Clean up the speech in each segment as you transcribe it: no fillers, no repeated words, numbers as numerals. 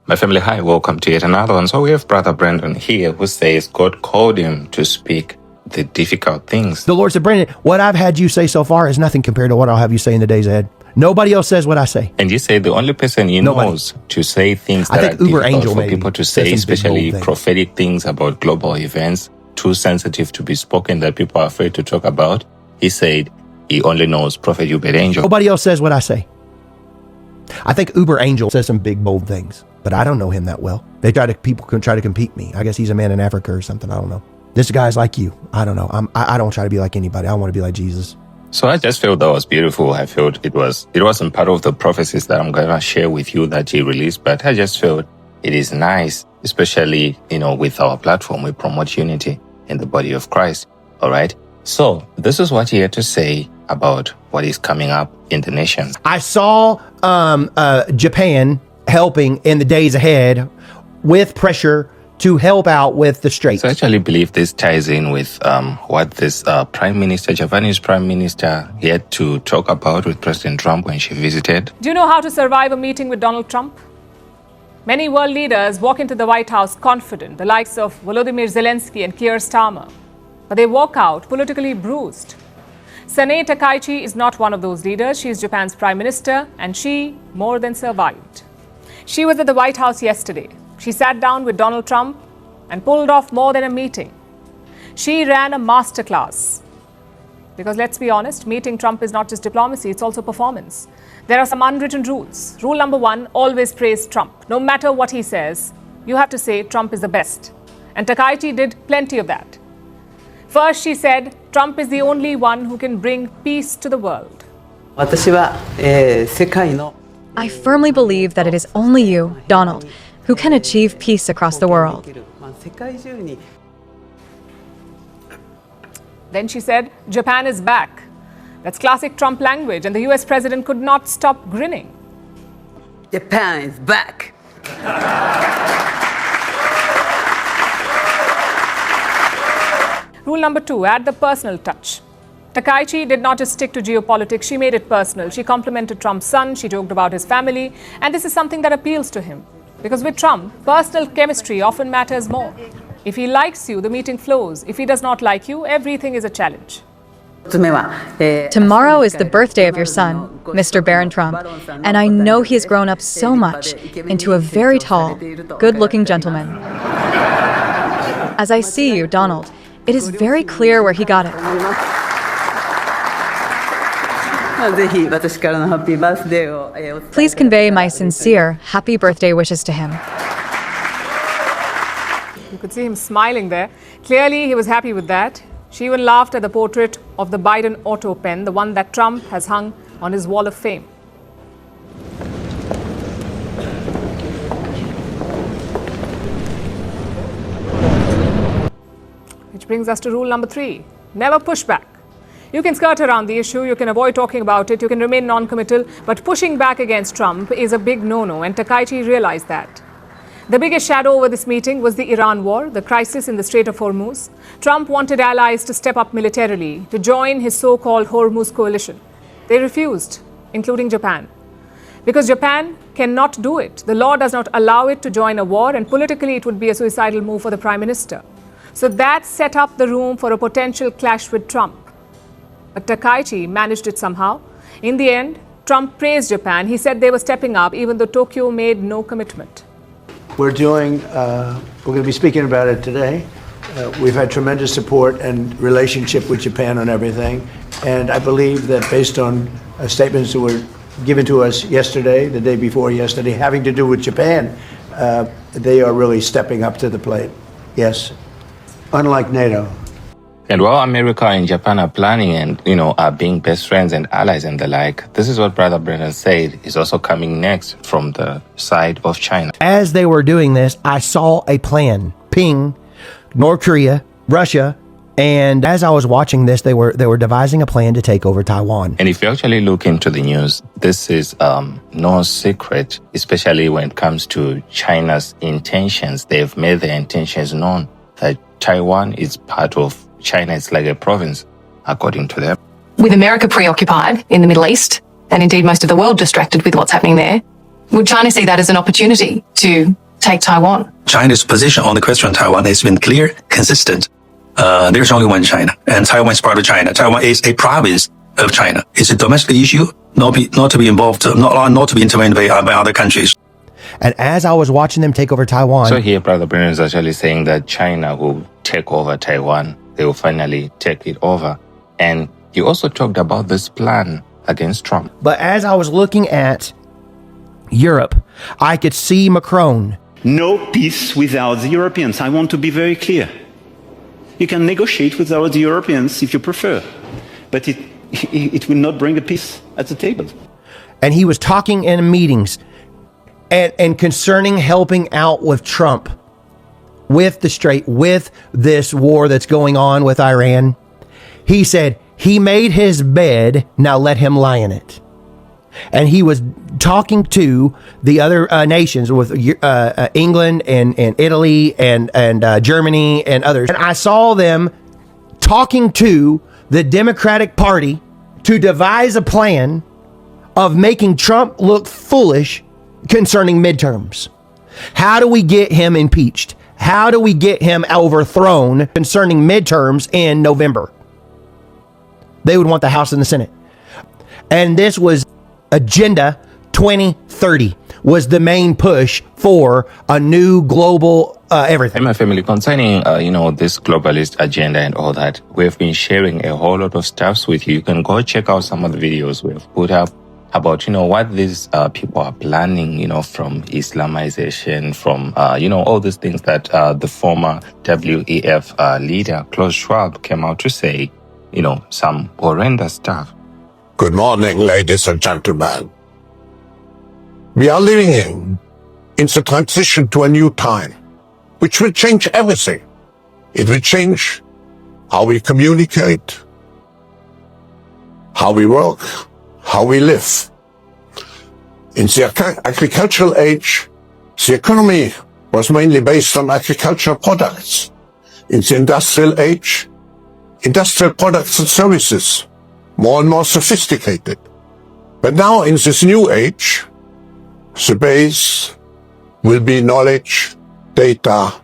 My family, hi, welcome to yet another one. So we have Brother Brandon here who says God called him to speak the difficult things. The Lord said, Brandon, what I've had you say so far is nothing compared to what I'll have you say in the days ahead. Nobody else says what I say. And you say the only person he knows to say things that are Uebert difficult for people to say, especially prophetic things about global events, too sensitive to be spoken that people are afraid to talk about. He said he only knows Prophet Uebert Angel. Nobody else says what I say. I think Uebert Angel says some big, bold things, but I don't know him that well. People can try to compete me. I guess he's a man in Africa or something. I don't know. This guy's like you. I don't know. I don't try to be like anybody. I want to be like Jesus. So I just felt that was beautiful. I felt it wasn't part of the prophecies that I'm going to share with you that he released, but I just felt it is nice, especially, with our platform, we promote unity in the body of Christ. All right. So this is what he had to say about what is coming up in the nations. I saw Japan helping in the days ahead with pressure to help out with the straits. So I actually believe this ties in with what this Japanese Prime Minister had to talk about with President Trump when she visited. Do you know how to survive a meeting with Donald Trump? Many world leaders walk into the White House confident, the likes of Volodymyr Zelensky and Keir Starmer. But they walk out politically bruised. Sanae Takaichi is not one of those leaders. She is Japan's Prime Minister, and she more than survived. She was at the White House yesterday. She sat down with Donald Trump and pulled off more than a meeting. She ran a masterclass. Because let's be honest, meeting Trump is not just diplomacy, it's also performance. There are some unwritten rules. Rule number 1, always praise Trump. No matter what he says, you have to say Trump is the best. And Takaichi did plenty of that. First, she said, Trump is the only one who can bring peace to the world. I firmly believe that it is only you, Donald, who can achieve peace across the world. Then she said, Japan is back. That's classic Trump language, and the US president could not stop grinning. Japan is back. Rule number 2, add the personal touch. Takaichi did not just stick to geopolitics, she made it personal. She complimented Trump's son, she joked about his family, and this is something that appeals to him. Because with Trump, personal chemistry often matters more. If he likes you, the meeting flows. If he does not like you, everything is a challenge. Tomorrow is the birthday of your son, Mr. Barron Trump, and I know he has grown up so much into a very tall, good-looking gentleman. As I see you, Donald, it is very clear where he got it. Please convey my sincere happy birthday wishes to him. You could see him smiling there. Clearly, he was happy with that. She even laughed at the portrait of the Biden auto pen, the one that Trump has hung on his wall of fame. Which brings us to rule number 3. Never push back. You can skirt around the issue, you can avoid talking about it, you can remain non-committal, but pushing back against Trump is a big no-no, and Takaichi realized that. The biggest shadow over this meeting was the Iran war, the crisis in the Strait of Hormuz. Trump wanted allies to step up militarily, to join his so-called Hormuz coalition. They refused, including Japan. Because Japan cannot do it. The law does not allow it to join a war, and politically it would be a suicidal move for the Prime Minister. So that set up the room for a potential clash with Trump. But Takaichi managed it somehow. In the end, Trump praised Japan. He said they were stepping up, even though Tokyo made no commitment. We're going to be speaking about it today. We've had tremendous support and relationship with Japan on everything. And I believe that based on statements that were given to us yesterday, the day before yesterday, having to do with Japan, they are really stepping up to the plate. Yes, unlike NATO. And while America and Japan are planning and, are being best friends and allies and the like, this is what Brother Brennan said is also coming next from the side of China. As they were doing this, I saw a plan ping North Korea, Russia, and as I was watching this, they were devising a plan to take over Taiwan. And if you actually look into the news, this is no secret, especially when it comes to China's intentions. They've made their intentions known that Taiwan is part of China. It's like a province, according to them. With America preoccupied in the Middle East, and indeed most of the world distracted with what's happening there, Would China see that as an opportunity to take Taiwan? China's position on the question of Taiwan has been clear, consistent. There's only one China, and Taiwan is part of China. Taiwan is a province of China. It's a domestic issue, not to be involved, not to be intervened by other countries. And as I was watching them take over Taiwan... So here, Brother Brennan is actually saying that China will take over Taiwan. They will finally take it over. And he also talked about this plan against Trump. But as I was looking at Europe, I could see Macron. No peace without the Europeans. I want to be very clear. You can negotiate without the Europeans if you prefer, but it will not bring a peace at the table. And he was talking in meetings and concerning helping out with Trump, with the Strait, with this war that's going on with Iran. He said, he made his bed, now let him lie in it. And he was talking to the other nations with England and Italy and Germany and others. And I saw them talking to the Democratic Party to devise a plan of making Trump look foolish concerning midterms. How do we get him impeached? How do we get him overthrown concerning midterms in November? They would want the House and the Senate. And this was Agenda 2030 was the main push for a new global everything. And my family, concerning, this globalist agenda and all that, we've been sharing a whole lot of stuffs with you. You can go check out some of the videos we've put up about, what these people are planning, from Islamization, from, all these things that the former WEF leader, Klaus Schwab, came out to say, some horrendous stuff. Good morning, ladies and gentlemen. We are living in the transition to a new time, which will change everything. It will change how we communicate, how we work, how we live. In the agricultural age, the economy was mainly based on agricultural products. In the industrial age, industrial products and services, more and more sophisticated. But now in this new age, the base will be knowledge, data,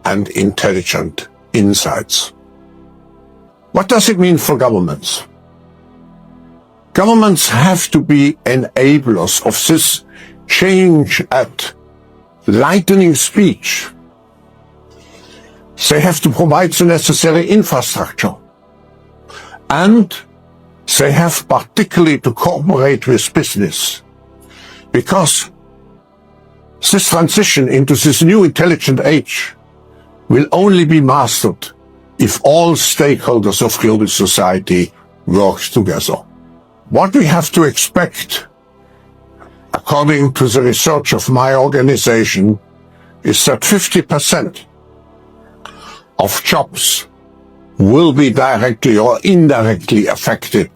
and intelligent insights. What does it mean for governments? Governments have to be enablers of this change at lightning speed. They have to provide the necessary infrastructure. And they have particularly to cooperate with business. Because this transition into this new intelligent age will only be mastered if all stakeholders of global society work together. What we have to expect, according to the research of my organization, is that 50% of jobs will be directly or indirectly affected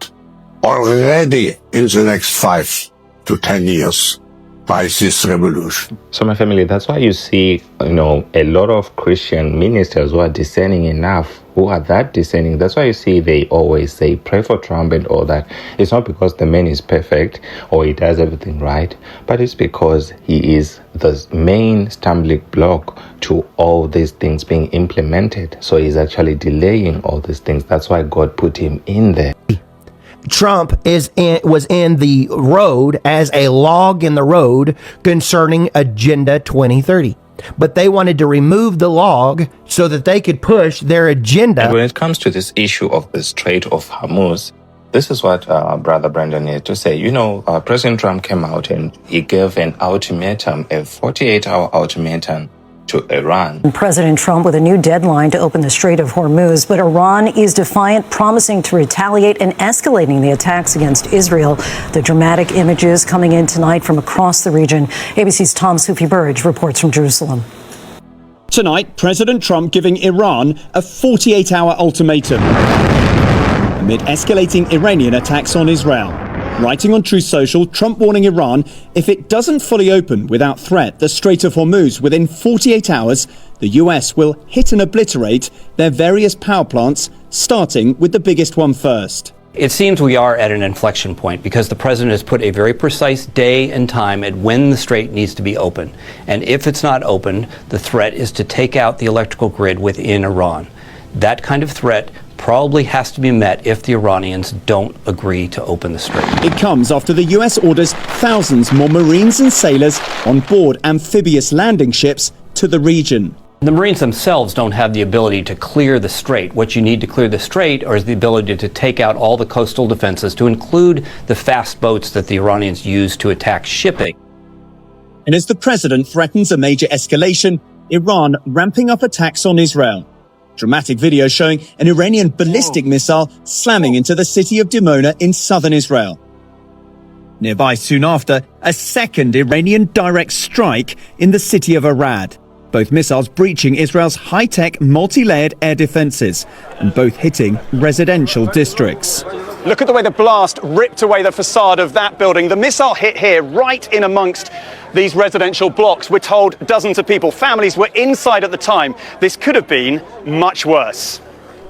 already in the next 5 to 10 years by this revolution. So my family, that's why you see, a lot of Christian ministers who are discerning enough, who are that discerning. That's why you see they always say, pray for Trump and all that. It's not because the man is perfect or he does everything right, but it's because he is the main stumbling block to all these things being implemented. So he's actually delaying all these things. That's why God put him in there. Trump was in the road as a log in the road concerning Agenda 2030. But they wanted to remove the log so that they could push their agenda. And when it comes to this issue of the Strait of Hormuz, this is what Brother Brandon had to say. President Trump came out and he gave an ultimatum, a 48-hour ultimatum to Iran. President Trump with a new deadline to open the Strait of Hormuz, but Iran is defiant, promising to retaliate and escalating the attacks against Israel. The dramatic images coming in tonight from across the region. ABC's Tom Sufi-Burridge reports from Jerusalem. Tonight, President Trump giving Iran a 48-hour ultimatum amid escalating Iranian attacks on Israel. Writing on Truth Social, Trump warning Iran, if it doesn't fully open without threat the Strait of Hormuz within 48 hours, the US will hit and obliterate their various power plants, starting with the biggest one first. It seems we are at an inflection point because the president has put a very precise day and time at when the strait needs to be open. And if it's not open, the threat is to take out the electrical grid within Iran. That kind of threat probably has to be met if the Iranians don't agree to open the strait. It comes after the US orders thousands more Marines and sailors on board amphibious landing ships to the region. The Marines themselves don't have the ability to clear the strait. What you need to clear the strait is the ability to take out all the coastal defenses, to include the fast boats that the Iranians use to attack shipping. And as the president threatens a major escalation, Iran ramping up attacks on Israel. Dramatic video showing an Iranian ballistic missile slamming into the city of Dimona in southern Israel. Nearby soon after, a second Iranian direct strike in the city of Arad. Both missiles breaching Israel's high-tech, multi-layered air defenses, and both hitting residential districts. Look at the way the blast ripped away the facade of that building. The missile hit here, right in amongst these residential blocks. We're told dozens of people, families were inside at the time. This could have been much worse.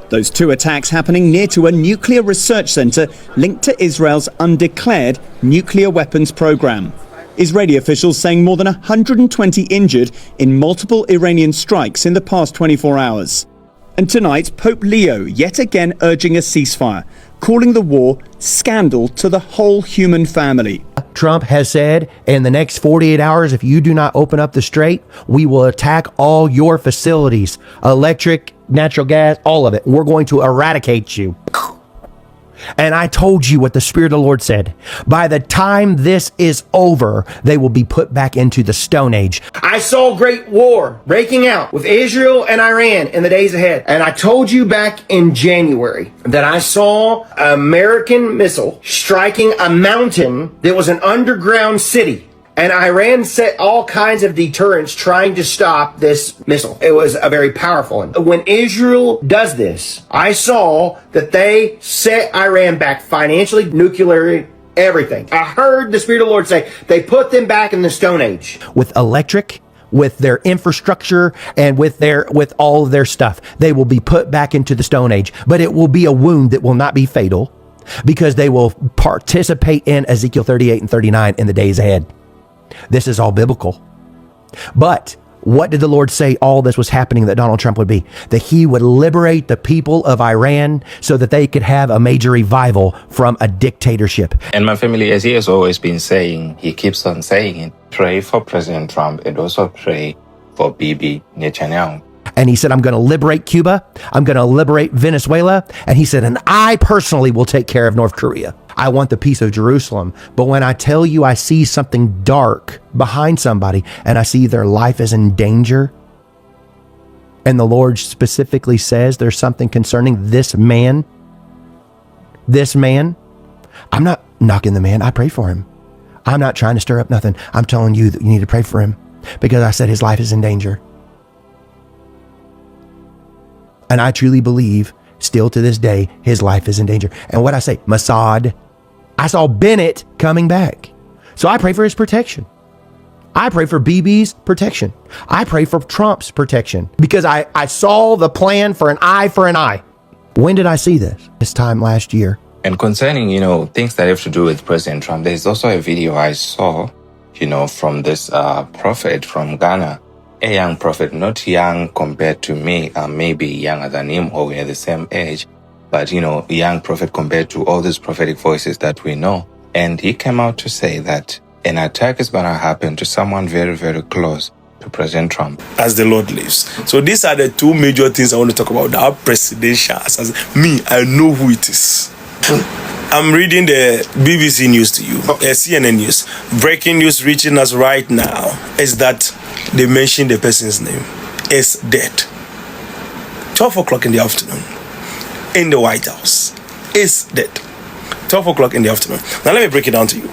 Those two attacks happening near to a nuclear research center linked to Israel's undeclared nuclear weapons program. Israeli officials saying more than 120 injured in multiple Iranian strikes in the past 24 hours. And tonight, Pope Leo yet again urging a ceasefire, calling the war scandal to the whole human family. Trump has said in the next 48 hours, if you do not open up the strait, we will attack all your facilities, electric, natural gas, all of it. We're going to eradicate you. And I told you what the Spirit of the Lord said. By the time this is over, they will be put back into the Stone Age. I saw great war breaking out with Israel and Iran in the days ahead. And I told you back in January that I saw an American missile striking a mountain that was an underground city. And Iran set all kinds of deterrents trying to stop this missile. It was a very powerful one. When Israel does this, I saw that they set Iran back financially, nuclearly, everything. I heard the Spirit of the Lord say they put them back in the Stone Age. With electric, with their infrastructure, and with all of their stuff, they will be put back into the Stone Age. But it will be a wound that will not be fatal because they will participate in Ezekiel 38 and 39 in the days ahead. This is all biblical. But what did the Lord say all this was happening that Donald Trump would be? That he would liberate the people of Iran so that they could have a major revival from a dictatorship. And my family, as he has always been saying, he keeps on saying it, pray for President Trump and also pray for Bibi Netanyahu. And he said, I'm going to liberate Cuba. I'm going to liberate Venezuela. And he said, and I personally will take care of North Korea. I want the peace of Jerusalem. But when I tell you I see something dark behind somebody and I see their life is in danger, and the Lord specifically says there's something concerning this man, I'm not knocking the man. I pray for him. I'm not trying to stir up nothing. I'm telling you that you need to pray for him because I said his life is in danger. And I truly believe, still to this day, his life is in danger. And what I say, Mossad, I saw Bennett coming back. So I pray for his protection. I pray for Bibi's protection. I pray for Trump's protection. Because I saw the plan for an eye for an eye. When did I see this? This time last year. And concerning, things that have to do with President Trump, there's also a video I saw, from this prophet from Ghana. A young prophet, not young compared to me, maybe younger than him or we're the same age, but, a young prophet compared to all these prophetic voices that we know. And he came out to say that an attack is going to happen to someone very, very close to President Trump. As the Lord lives. So these are the two major things I want to talk about. Our presidential assassin. Me, I know who it is. I'm reading the BBC news to you, CNN news. Breaking news reaching us right now is that they mentioned the person's name is dead. 12 o'clock in the afternoon in the White House is dead. 12 o'clock in the afternoon. Now let me break it down to you.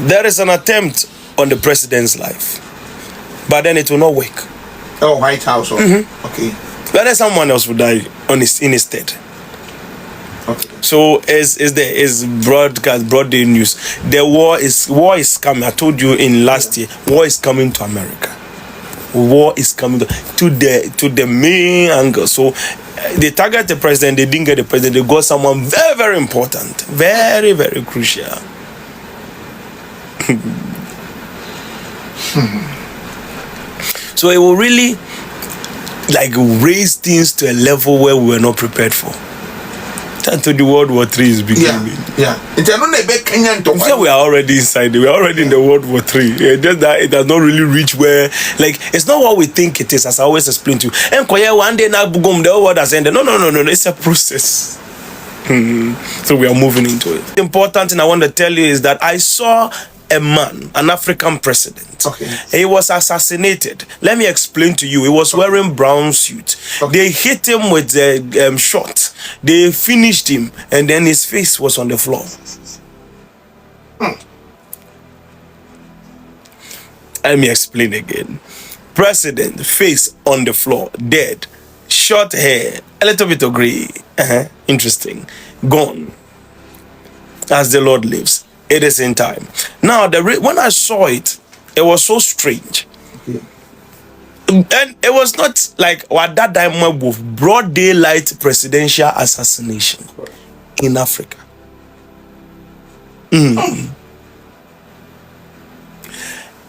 There is an attempt on the president's life, but then it will not work. Oh, White House. Mm-hmm. Okay. But then someone else will die in his stead. Okay. So is broad day news. The war is coming. I told you in last year, war is coming to America. war is coming to the main angle. So they target the president, they didn't get the president, they got someone very, very important, very, very crucial. So it will really raise things to a level where we were not prepared for. Until the World War III is beginning. Yeah. So we are already inside. We are already in the World War III. Just that it has not really reached where, it's not what we think it is, as I always explain to you. And one day now, the whole world has ended. No. It's a process. So we are moving into it. The important thing I want to tell you is that I saw a man, an African president. Okay. He was assassinated. Let me explain to you. He was wearing brown suit. Okay. They hit him with a shot. They finished him, and then his face was on the floor. Let me explain again. President, face on the floor, dead. Short hair, a little bit of gray. Interesting. Gone. As the Lord lives. It is in time. Now, when I saw it, it was so strange. Okay. And it was not like what that time with broad daylight presidential assassination in Africa. And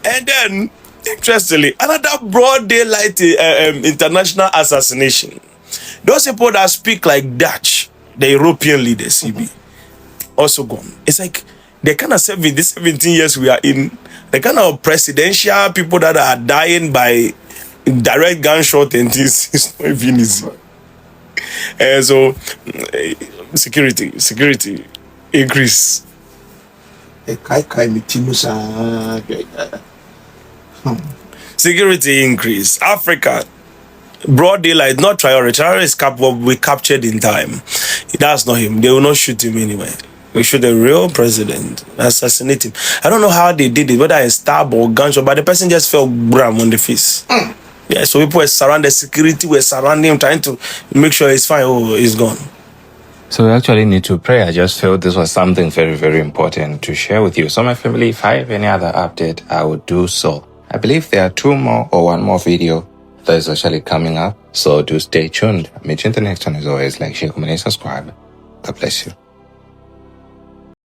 then, interestingly, another broad daylight international assassination. Those people that speak like Dutch, the European leaders, also gone. It's like the kind of 17 years we are in, the kind of presidential people that are dying by direct gunshot and this is not even easy. So security increase. Security increase. Africa, broad daylight, not Traore. Traore is we captured in time. That's not him. They will not shoot him anyway. We shoot a real president, assassinate him. I don't know how they did it, whether a stab or gunshot, but the person just fell bram on the face. Yeah, so people were surrounding, security were surrounding him, trying to make sure he's fine. Oh, he's gone. So we actually need to pray. I just felt this was something very, very important to share with you. So my family, if I have any other update, I would do so. I believe there are 2 more or 1 more video that is actually coming up. So do stay tuned. Meet you in the next one as always. Like, share, comment, and subscribe. God bless you.